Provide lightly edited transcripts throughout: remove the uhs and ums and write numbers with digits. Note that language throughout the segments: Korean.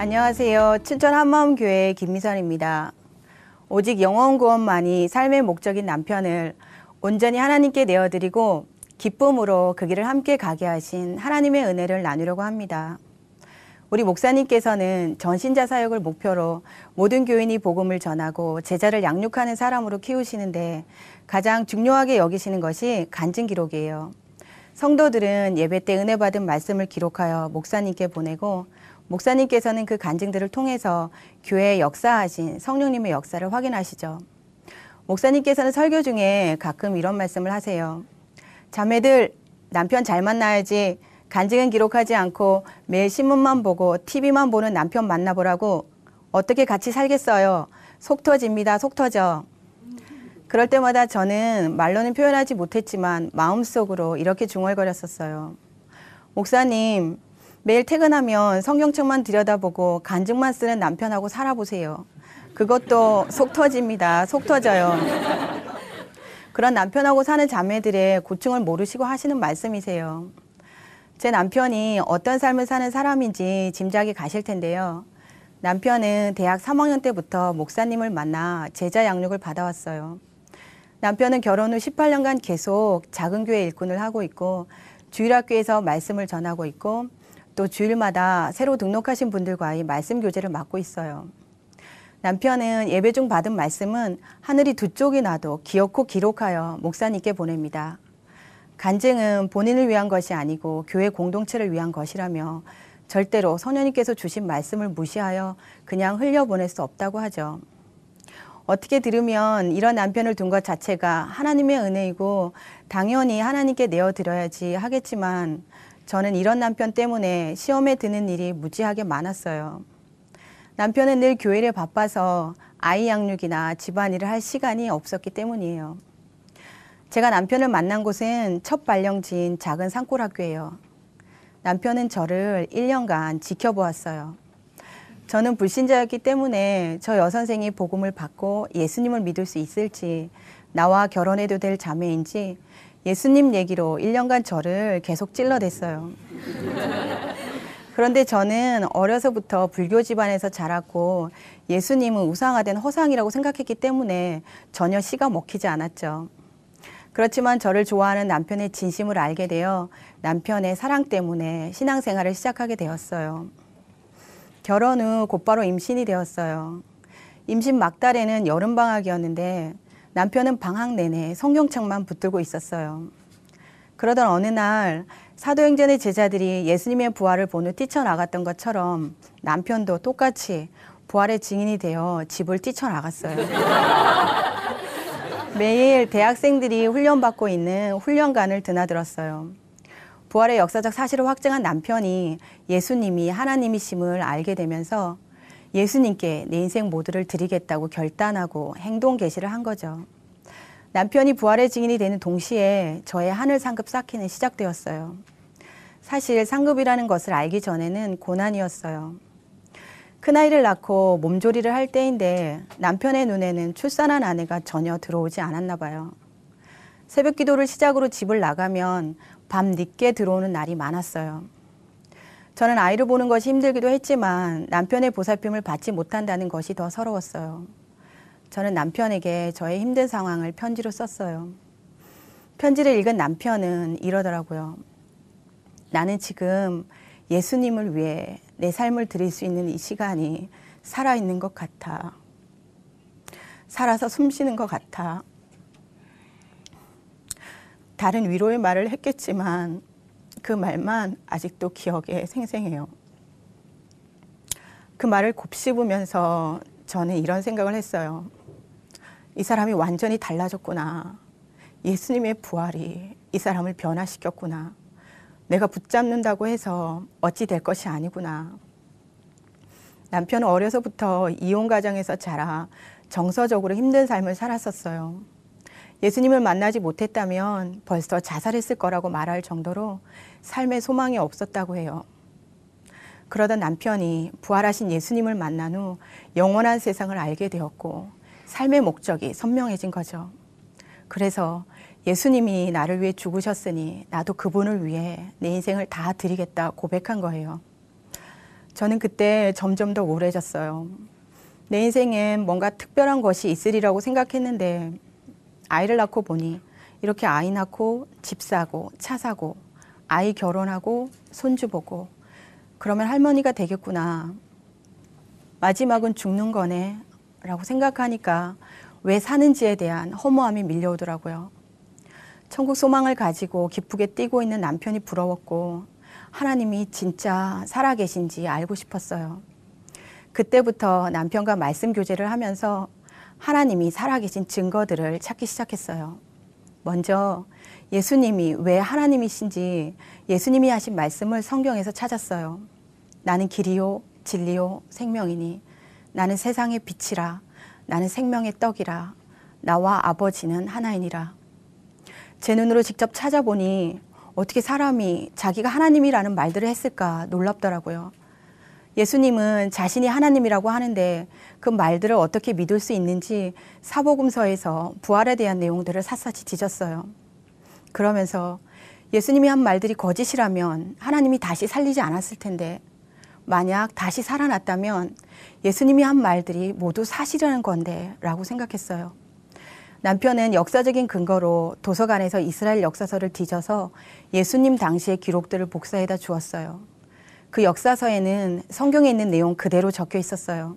안녕하세요. 춘천 한마음교회 김미선입니다. 오직 영원 구원만이 삶의 목적인 남편을 온전히 하나님께 내어드리고 기쁨으로 그 길을 함께 가게 하신 하나님의 은혜를 나누려고 합니다. 우리 목사님께서는 전신자 사역을 목표로 모든 교인이 복음을 전하고 제자를 양육하는 사람으로 키우시는데 가장 중요하게 여기시는 것이 간증 기록이에요. 성도들은 예배 때 은혜 받은 말씀을 기록하여 목사님께 보내고 목사님께서는 그 간증들을 통해서 교회에 역사하신 성령님의 역사를 확인하시죠. 목사님께서는 설교 중에 가끔 이런 말씀을 하세요. 자매들, 남편 잘 만나야지. 간증은 기록하지 않고 매일 신문만 보고 TV만 보는 남편 만나보라고. 어떻게 같이 살겠어요? 속 터집니다. 속 터져. 그럴 때마다 저는 말로는 표현하지 못했지만 마음속으로 이렇게 중얼거렸었어요. 목사님, 매일 퇴근하면 성경책만 들여다보고 간증만 쓰는 남편하고 살아보세요. 그것도 속 터집니다. 속 터져요. 그런 남편하고 사는 자매들의 고충을 모르시고 하시는 말씀이세요. 제 남편이 어떤 삶을 사는 사람인지 짐작이 가실 텐데요. 남편은 대학 3학년 때부터 목사님을 만나 제자 양육을 받아왔어요. 남편은 결혼 후 18년간 계속 작은 교회 일꾼을 하고 있고 주일학교에서 말씀을 전하고 있고 또 주일마다 새로 등록하신 분들과의 말씀 교제를 맡고 있어요. 남편은 예배 중 받은 말씀은 하늘이 두 쪽이 나도 기어코 기록하여 목사님께 보냅니다. 간증은 본인을 위한 것이 아니고 교회 공동체를 위한 것이라며 절대로 성령님께서 주신 말씀을 무시하여 그냥 흘려보낼 수 없다고 하죠. 어떻게 들으면 이런 남편을 둔 것 자체가 하나님의 은혜이고 당연히 하나님께 내어드려야지 하겠지만 저는 이런 남편 때문에 시험에 드는 일이 무지하게 많았어요. 남편은 늘 교회에 바빠서 아이 양육이나 집안일을 할 시간이 없었기 때문이에요. 제가 남편을 만난 곳은 첫 발령지인 작은 산골학교예요. 남편은 저를 1년간 지켜보았어요. 저는 불신자였기 때문에 저 여선생이 복음을 받고 예수님을 믿을 수 있을지, 나와 결혼해도 될 자매인지 예수님 얘기로 1년간 저를 계속 찔러댔어요. 그런데 저는 어려서부터 불교 집안에서 자랐고 예수님은 우상화된 허상이라고 생각했기 때문에 전혀 씨가 먹히지 않았죠. 그렇지만 저를 좋아하는 남편의 진심을 알게 되어 남편의 사랑 때문에 신앙생활을 시작하게 되었어요. 결혼 후 곧바로 임신이 되었어요. 임신 막달에는 여름방학이었는데 남편은 방학 내내 성경책만 붙들고 있었어요. 그러던 어느 날 사도행전의 제자들이 예수님의 부활을 본 후 뛰쳐나갔던 것처럼 남편도 똑같이 부활의 증인이 되어 집을 뛰쳐나갔어요. 매일 대학생들이 훈련받고 있는 훈련관을 드나들었어요. 부활의 역사적 사실을 확증한 남편이 예수님이 하나님이심을 알게 되면서 예수님께 내 인생 모두를 드리겠다고 결단하고 행동 개시를 한 거죠. 남편이 부활의 증인이 되는 동시에 저의 하늘 상급 쌓기는 시작되었어요. 사실 상급이라는 것을 알기 전에는 고난이었어요. 큰아이를 낳고 몸조리를 할 때인데 남편의 눈에는 출산한 아내가 전혀 들어오지 않았나 봐요. 새벽 기도를 시작으로 집을 나가면 밤 늦게 들어오는 날이 많았어요. 저는 아이를 보는 것이 힘들기도 했지만 남편의 보살핌을 받지 못한다는 것이 더 서러웠어요. 저는 남편에게 저의 힘든 상황을 편지로 썼어요. 편지를 읽은 남편은 이러더라고요. 나는 지금 예수님을 위해 내 삶을 드릴 수 있는 이 시간이 살아있는 것 같아. 살아서 숨쉬는 것 같아. 다른 위로의 말을 했겠지만 그 말만 아직도 기억에 생생해요. 그 말을 곱씹으면서 저는 이런 생각을 했어요. 이 사람이 완전히 달라졌구나. 예수님의 부활이 이 사람을 변화시켰구나. 내가 붙잡는다고 해서 어찌 될 것이 아니구나. 남편은 어려서부터 이혼 가정에서 자라 정서적으로 힘든 삶을 살았었어요. 예수님을 만나지 못했다면 벌써 자살했을 거라고 말할 정도로 삶의 소망이 없었다고 해요. 그러던 남편이 부활하신 예수님을 만난 후 영원한 세상을 알게 되었고 삶의 목적이 선명해진 거죠. 그래서 예수님이 나를 위해 죽으셨으니 나도 그분을 위해 내 인생을 다 드리겠다 고백한 거예요. 저는 그때 점점 더 우울해졌어요. 내 인생엔 뭔가 특별한 것이 있으리라고 생각했는데 아이를 낳고 보니 이렇게 아이 낳고 집 사고 차 사고 아이 결혼하고 손주 보고 그러면 할머니가 되겠구나. 마지막은 죽는 거네 라고 생각하니까 왜 사는지에 대한 허무함이 밀려오더라고요. 천국 소망을 가지고 기쁘게 뛰고 있는 남편이 부러웠고 하나님이 진짜 살아계신지 알고 싶었어요. 그때부터 남편과 말씀 교제를 하면서 하나님이 살아계신 증거들을 찾기 시작했어요. 먼저 예수님이 왜 하나님이신지 예수님이 하신 말씀을 성경에서 찾았어요. 나는 길이요 진리요 생명이니 나는 세상의 빛이라 나는 생명의 떡이라 나와 아버지는 하나이니라. 제 눈으로 직접 찾아보니 어떻게 사람이 자기가 하나님이라는 말들을 했을까 놀랍더라고요. 예수님은 자신이 하나님이라고 하는데 그 말들을 어떻게 믿을 수 있는지 사복음서에서 부활에 대한 내용들을 샅샅이 뒤졌어요. 그러면서 예수님이 한 말들이 거짓이라면 하나님이 다시 살리지 않았을 텐데 만약 다시 살아났다면 예수님이 한 말들이 모두 사실이라는 건데 라고 생각했어요. 남편은 역사적인 근거로 도서관에서 이스라엘 역사서를 뒤져서 예수님 당시의 기록들을 복사해다 주었어요. 그 역사서에는 성경에 있는 내용 그대로 적혀 있었어요.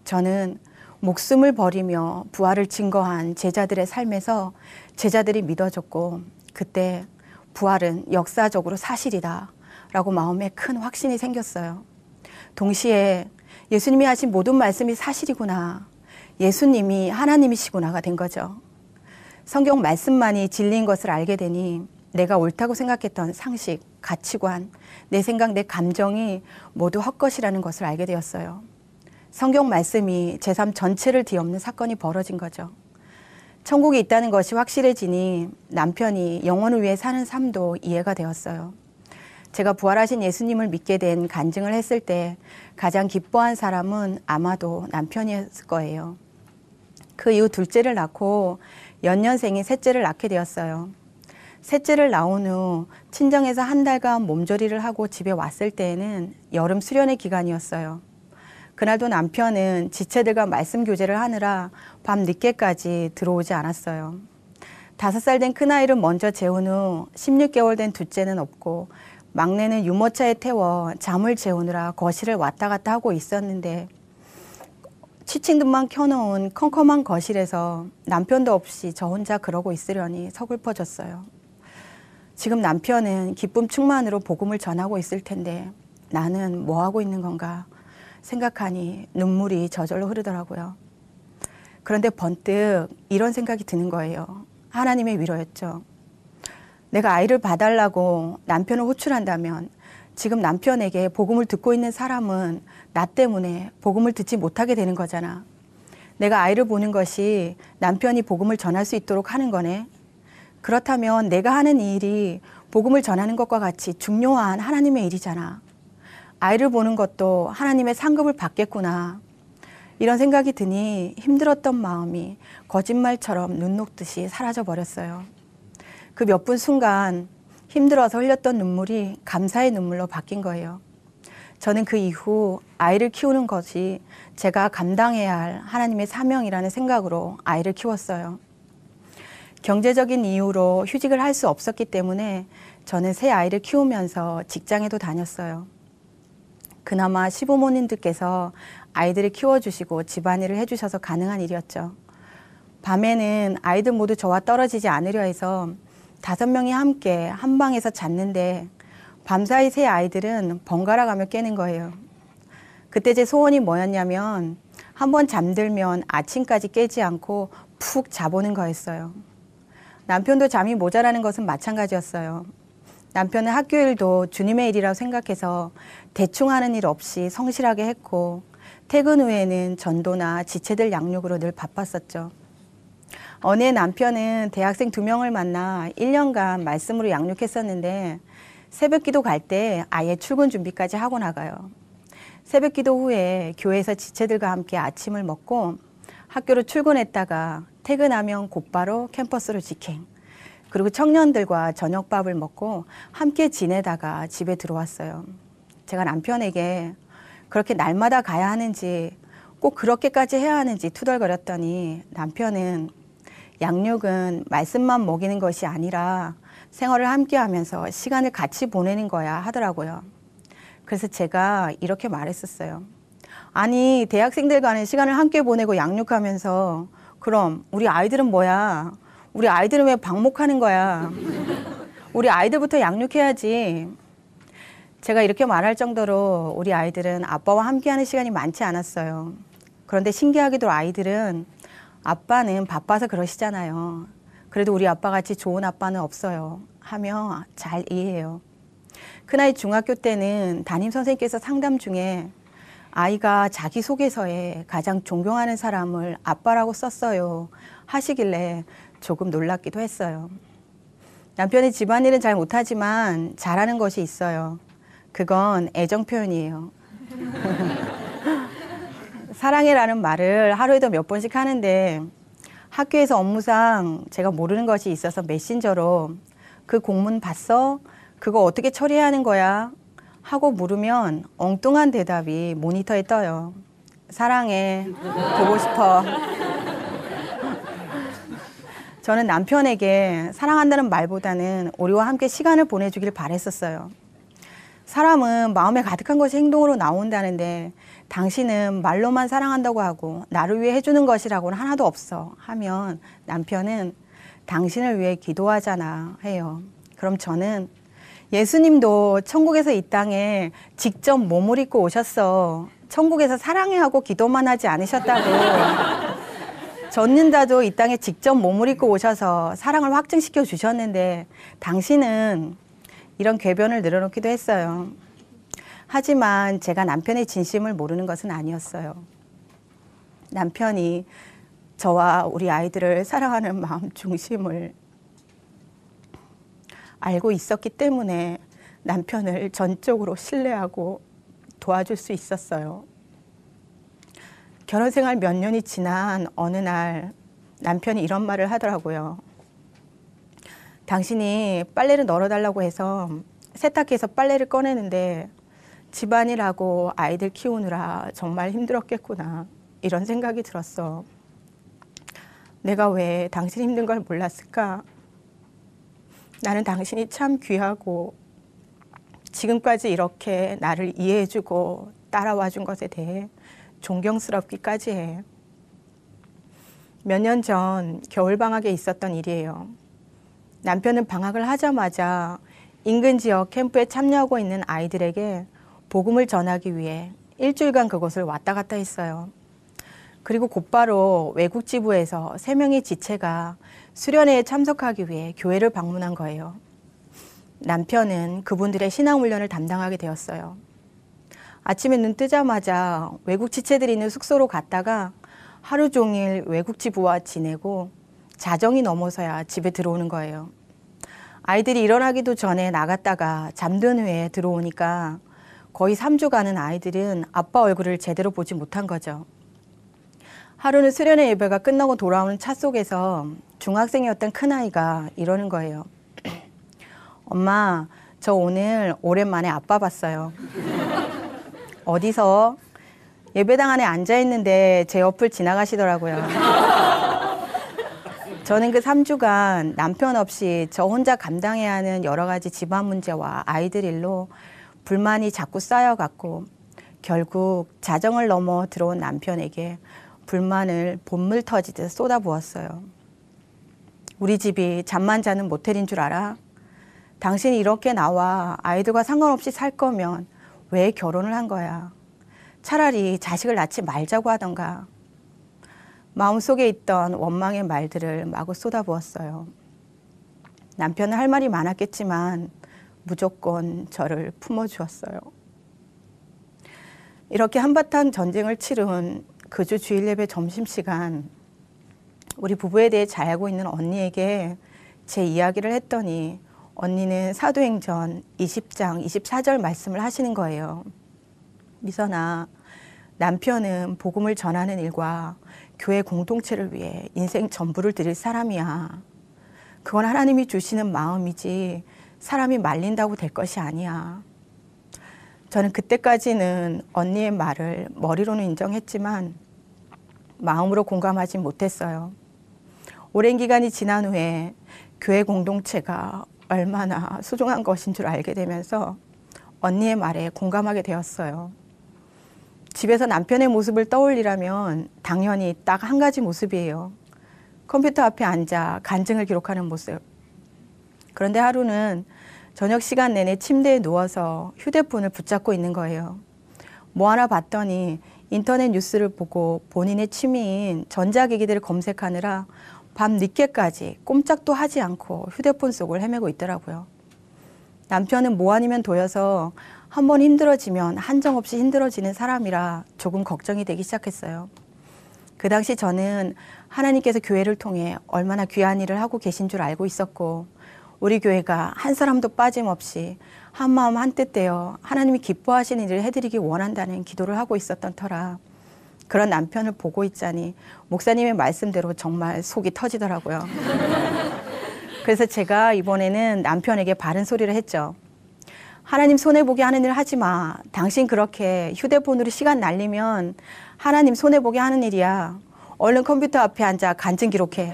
저는 목숨을 버리며 부활을 증거한 제자들의 삶에서 제자들이 믿어졌고 그때 부활은 역사적으로 사실이다 라고 마음에 큰 확신이 생겼어요. 동시에 예수님이 하신 모든 말씀이 사실이구나. 예수님이 하나님이시구나가 된 거죠. 성경 말씀만이 진리인 것을 알게 되니 내가 옳다고 생각했던 상식, 가치관, 내 생각, 내 감정이 모두 헛것이라는 것을 알게 되었어요. 성경 말씀이 제 삶 전체를 뒤엎는 사건이 벌어진 거죠. 천국이 있다는 것이 확실해지니 남편이 영혼을 위해 사는 삶도 이해가 되었어요. 제가 부활하신 예수님을 믿게 된 간증을 했을 때 가장 기뻐한 사람은 아마도 남편이었을 거예요. 그 이후 둘째를 낳고 연년생인 셋째를 낳게 되었어요. 셋째를 낳은 후 친정에서 한 달간 몸조리를 하고 집에 왔을 때에는 여름 수련의 기간이었어요. 그날도 남편은 지체들과 말씀 교제를 하느라 밤 늦게까지 들어오지 않았어요. 5살 된 큰아이를 먼저 재운 후 16개월 된 둘째는 없고 막내는 유모차에 태워 잠을 재우느라 거실을 왔다 갔다 하고 있었는데 취침등만 켜놓은 컴컴한 거실에서 남편도 없이 저 혼자 그러고 있으려니 서글퍼졌어요. 지금 남편은 기쁨 충만으로 복음을 전하고 있을 텐데 나는 뭐 하고 있는 건가 생각하니 눈물이 저절로 흐르더라고요. 그런데 번뜩 이런 생각이 드는 거예요. 하나님의 위로였죠. 내가 아이를 봐달라고 남편을 호출한다면 지금 남편에게 복음을 듣고 있는 사람은 나 때문에 복음을 듣지 못하게 되는 거잖아. 내가 아이를 보는 것이 남편이 복음을 전할 수 있도록 하는 거네. 그렇다면 내가 하는 일이 복음을 전하는 것과 같이 중요한 하나님의 일이잖아. 아이를 보는 것도 하나님의 상급을 받겠구나. 이런 생각이 드니 힘들었던 마음이 거짓말처럼 눈 녹듯이 사라져 버렸어요. 그 몇 분 순간 힘들어서 흘렸던 눈물이 감사의 눈물로 바뀐 거예요. 저는 그 이후 아이를 키우는 것이 제가 감당해야 할 하나님의 사명이라는 생각으로 아이를 키웠어요. 경제적인 이유로 휴직을 할 수 없었기 때문에 저는 새 아이를 키우면서 직장에도 다녔어요. 그나마 시부모님들께서 아이들을 키워주시고 집안일을 해주셔서 가능한 일이었죠. 밤에는 아이들 모두 저와 떨어지지 않으려 해서 5명이 함께 한 방에서 잤는데 밤사이 새 아이들은 번갈아 가며 깨는 거예요. 그때 제 소원이 뭐였냐면 한번 잠들면 아침까지 깨지 않고 푹 자보는 거였어요. 남편도 잠이 모자라는 것은 마찬가지였어요. 남편은 학교 일도 주님의 일이라고 생각해서 대충 하는 일 없이 성실하게 했고 퇴근 후에는 전도나 지체들 양육으로 늘 바빴었죠. 어느 해 남편은 대학생 2명을 만나 1년간 말씀으로 양육했었는데 새벽 기도 갈 때 아예 출근 준비까지 하고 나가요. 새벽 기도 후에 교회에서 지체들과 함께 아침을 먹고 학교로 출근했다가 퇴근하면 곧바로 캠퍼스로 직행. 그리고 청년들과 저녁밥을 먹고 함께 지내다가 집에 들어왔어요. 제가 남편에게 그렇게 날마다 가야 하는지 꼭 그렇게까지 해야 하는지 투덜거렸더니 남편은 양육은 말씀만 먹이는 것이 아니라 생활을 함께 하면서 시간을 같이 보내는 거야 하더라고요. 그래서 제가 이렇게 말했었어요. 아니, 대학생들과는 시간을 함께 보내고 양육하면서 그럼 우리 아이들은 뭐야? 우리 아이들은 왜 방목하는 거야? 우리 아이들부터 양육해야지. 제가 이렇게 말할 정도로 우리 아이들은 아빠와 함께하는 시간이 많지 않았어요. 그런데 신기하게도 아이들은 아빠는 바빠서 그러시잖아요. 그래도 우리 아빠같이 좋은 아빠는 없어요 하며 잘 이해해요. 큰아이 중학교 때는 담임선생님께서 상담 중에 아이가 자기소개서에 가장 존경하는 사람을 아빠라고 썼어요 하시길래 조금 놀랍기도 했어요. 남편이 집안일은 잘 못하지만 잘하는 것이 있어요. 그건 애정 표현이에요. 사랑해라는 말을 하루에도 몇 번씩 하는데 학교에서 업무상 제가 모르는 것이 있어서 메신저로 그 공문 봤어? 그거 어떻게 처리해야 하는 거야? 하고 물으면 엉뚱한 대답이 모니터에 떠요. 사랑해. 보고 싶어. 저는 남편에게 사랑한다는 말보다는 우리와 함께 시간을 보내주길 바랬었어요. 사람은 마음에 가득한 것이 행동으로 나온다는데 당신은 말로만 사랑한다고 하고 나를 위해 해주는 것이라고는 하나도 없어 하면 남편은 당신을 위해 기도하잖아 해요. 그럼 저는 예수님도 천국에서 이 땅에 직접 몸을 입고 오셨어. 천국에서 사랑해 하고 기도만 하지 않으셨다고. 젖는다도 이 땅에 직접 몸을 입고 오셔서 사랑을 확증시켜 주셨는데 당신은 이런 궤변을 늘어놓기도 했어요. 하지만 제가 남편의 진심을 모르는 것은 아니었어요. 남편이 저와 우리 아이들을 사랑하는 마음 중심을 알고 있었기 때문에 남편을 전적으로 신뢰하고 도와줄 수 있었어요. 결혼 생활 몇 년이 지난 어느 날 남편이 이런 말을 하더라고요. 당신이 빨래를 널어달라고 해서 세탁기에서 빨래를 꺼내는데 집안일하고 아이들 키우느라 정말 힘들었겠구나. 이런 생각이 들었어. 내가 왜 당신 힘든 걸 몰랐을까? 나는 당신이 참 귀하고 지금까지 이렇게 나를 이해해주고 따라와준 것에 대해 존경스럽기까지 해. 몇 년 전 겨울방학에 있었던 일이에요. 남편은 방학을 하자마자 인근 지역 캠프에 참여하고 있는 아이들에게 복음을 전하기 위해 일주일간 그곳을 왔다 갔다 했어요. 그리고 곧바로 외국 지부에서 3명의 지체가 수련회에 참석하기 위해 교회를 방문한 거예요. 남편은 그분들의 신앙훈련을 담당하게 되었어요. 아침에 눈 뜨자마자 외국 지체들이 있는 숙소로 갔다가 하루 종일 외국 지부와 지내고 자정이 넘어서야 집에 들어오는 거예요. 아이들이 일어나기도 전에 나갔다가 잠든 후에 들어오니까 거의 3주간은 아이들은 아빠 얼굴을 제대로 보지 못한 거죠. 하루는 수련회 예배가 끝나고 돌아오는 차 속에서 중학생이었던 큰아이가 이러는 거예요. 엄마, 저 오늘 오랜만에 아빠 봤어요. 어디서? 예배당 안에 앉아있는데 제 옆을 지나가시더라고요. 저는 그 3주간 남편 없이 저 혼자 감당해야 하는 여러 가지 집안 문제와 아이들 일로 불만이 자꾸 쌓여갔고 결국 자정을 넘어 들어온 남편에게 불만을 본물 터지듯 쏟아부었어요. 우리 집이 잠만 자는 모텔인 줄 알아? 당신이 이렇게 나와 아이들과 상관없이 살 거면 왜 결혼을 한 거야? 차라리 자식을 낳지 말자고 하던가. 마음속에 있던 원망의 말들을 마구 쏟아부었어요. 남편은 할 말이 많았겠지만 무조건 저를 품어주었어요. 이렇게 한바탕 전쟁을 치룬 그 주 주일 예배 점심시간 우리 부부에 대해 잘 알고 있는 언니에게 제 이야기를 했더니 언니는 사도행전 20장 24절 말씀을 하시는 거예요. 미선아, 남편은 복음을 전하는 일과 교회 공동체를 위해 인생 전부를 드릴 사람이야. 그건 하나님이 주시는 마음이지 사람이 말린다고 될 것이 아니야. 저는 그때까지는 언니의 말을 머리로는 인정했지만 마음으로 공감하지 못했어요. 오랜 기간이 지난 후에 교회 공동체가 얼마나 소중한 것인 줄 알게 되면서 언니의 말에 공감하게 되었어요. 집에서 남편의 모습을 떠올리라면 당연히 딱 한 가지 모습이에요. 컴퓨터 앞에 앉아 간증을 기록하는 모습. 그런데 하루는 저녁 시간 내내 침대에 누워서 휴대폰을 붙잡고 있는 거예요. 뭐 하나 봤더니 인터넷 뉴스를 보고 본인의 취미인 전자기기들을 검색하느라 밤 늦게까지 꼼짝도 하지 않고 휴대폰 속을 헤매고 있더라고요. 남편은 뭐 아니면 도여서 한번 힘들어지면 한정없이 힘들어지는 사람이라 조금 걱정이 되기 시작했어요. 그 당시 저는 하나님께서 교회를 통해 얼마나 귀한 일을 하고 계신 줄 알고 있었고 우리 교회가 한 사람도 빠짐없이 한마음 한뜻 되어 하나님이 기뻐하시는 일을 해드리기 원한다는 기도를 하고 있었던 터라 그런 남편을 보고 있자니 목사님의 말씀대로 정말 속이 터지더라고요. 그래서 제가 이번에는 남편에게 바른 소리를 했죠. 하나님 손해보게 하는 일 하지 마. 당신 그렇게 휴대폰으로 시간 날리면 하나님 손해보게 하는 일이야. 얼른 컴퓨터 앞에 앉아 간증 기록해.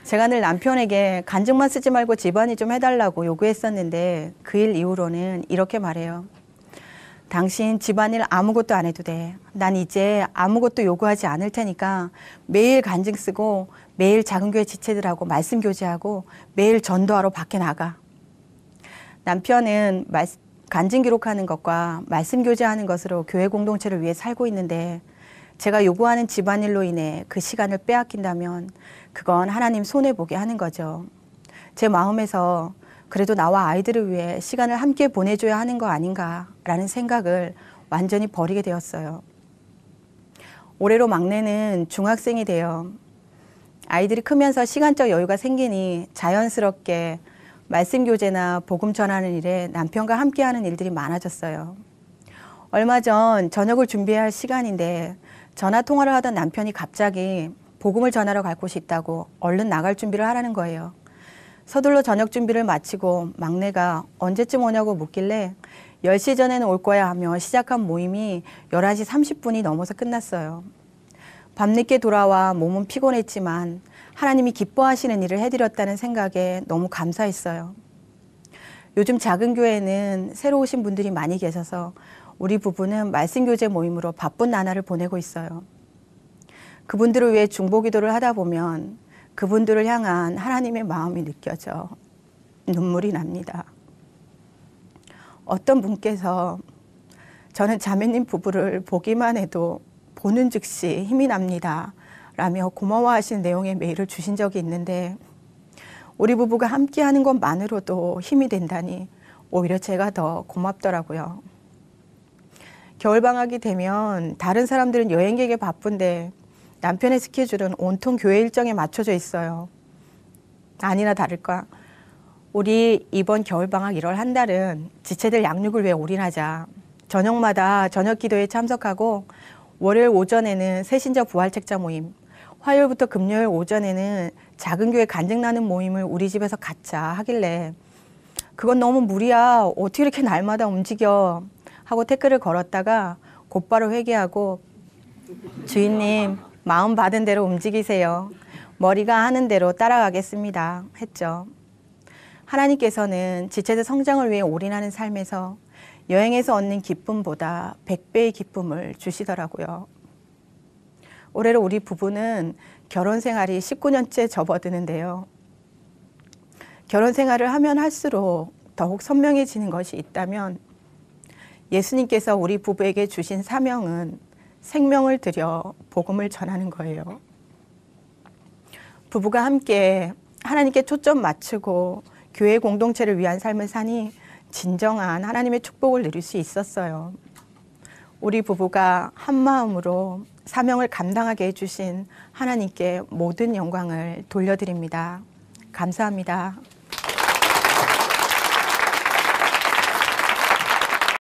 제가 늘 남편에게 간증만 쓰지 말고 집안일 좀 해달라고 요구했었는데 그 일 이후로는 이렇게 말해요. 당신 집안일 아무것도 안 해도 돼. 난 이제 아무것도 요구하지 않을 테니까 매일 간증 쓰고 매일 작은 교회 지체들하고 말씀 교제하고 매일 전도하러 밖에 나가. 남편은 간증 기록하는 것과 말씀 교제하는 것으로 교회 공동체를 위해 살고 있는데 제가 요구하는 집안일로 인해 그 시간을 빼앗긴다면 그건 하나님 손해보게 하는 거죠. 제 마음에서 그래도 나와 아이들을 위해 시간을 함께 보내줘야 하는 거 아닌가라는 생각을 완전히 버리게 되었어요. 올해로 막내는 중학생이 되어 아이들이 크면서 시간적 여유가 생기니 자연스럽게 말씀 교제나 복음 전하는 일에 남편과 함께하는 일들이 많아졌어요. 얼마 전 저녁을 준비해야 할 시간인데 전화 통화를 하던 남편이 갑자기 복음을 전하러 갈 곳이 있다고 얼른 나갈 준비를 하라는 거예요. 서둘러 저녁 준비를 마치고 막내가 언제쯤 오냐고 묻길래 10시 전에는 올 거야 하며 시작한 모임이 11시 30분이 넘어서 끝났어요. 밤늦게 돌아와 몸은 피곤했지만 하나님이 기뻐하시는 일을 해드렸다는 생각에 너무 감사했어요. 요즘 작은 교회에는 새로 오신 분들이 많이 계셔서 우리 부부는 말씀교제 모임으로 바쁜 나날을 보내고 있어요. 그분들을 위해 중보기도를 하다 보면 그분들을 향한 하나님의 마음이 느껴져 눈물이 납니다. 어떤 분께서 저는 자매님 부부를 보기만 해도 보는 즉시 힘이 납니다 라며 고마워하시는 내용의 메일을 주신 적이 있는데 우리 부부가 함께하는 것만으로도 힘이 된다니 오히려 제가 더 고맙더라고요. 겨울방학이 되면 다른 사람들은 여행 계획에 바쁜데 남편의 스케줄은 온통 교회 일정에 맞춰져 있어요. 아니나 다를까 우리 이번 겨울방학 1월 한 달은 지체들 양육을 위해 올인하자. 저녁마다 저녁 기도에 참석하고 월요일 오전에는 새신자 부활책자 모임, 화요일부터 금요일 오전에는 작은 교회 간증 나눔 모임을 우리 집에서 갖자 하길래 그건 너무 무리야. 어떻게 이렇게 날마다 움직여 하고 태클을 걸었다가 곧바로 회개하고 주인님 마음 받은 대로 움직이세요. 머리가 하는 대로 따라가겠습니다 했죠. 하나님께서는 지체들 성장을 위해 올인하는 삶에서 여행에서 얻는 기쁨보다 100배의 기쁨을 주시더라고요. 올해로 우리 부부는 결혼 생활이 19년째 접어드는데요. 결혼 생활을 하면 할수록 더욱 선명해지는 것이 있다면 예수님께서 우리 부부에게 주신 사명은 생명을 들여 복음을 전하는 거예요. 부부가 함께 하나님께 초점 맞추고 교회 공동체를 위한 삶을 사니 진정한 하나님의 축복을 누릴 수 있었어요. 우리 부부가 한 마음으로 사명을 감당하게 해주신 하나님께 모든 영광을 돌려드립니다. 감사합니다.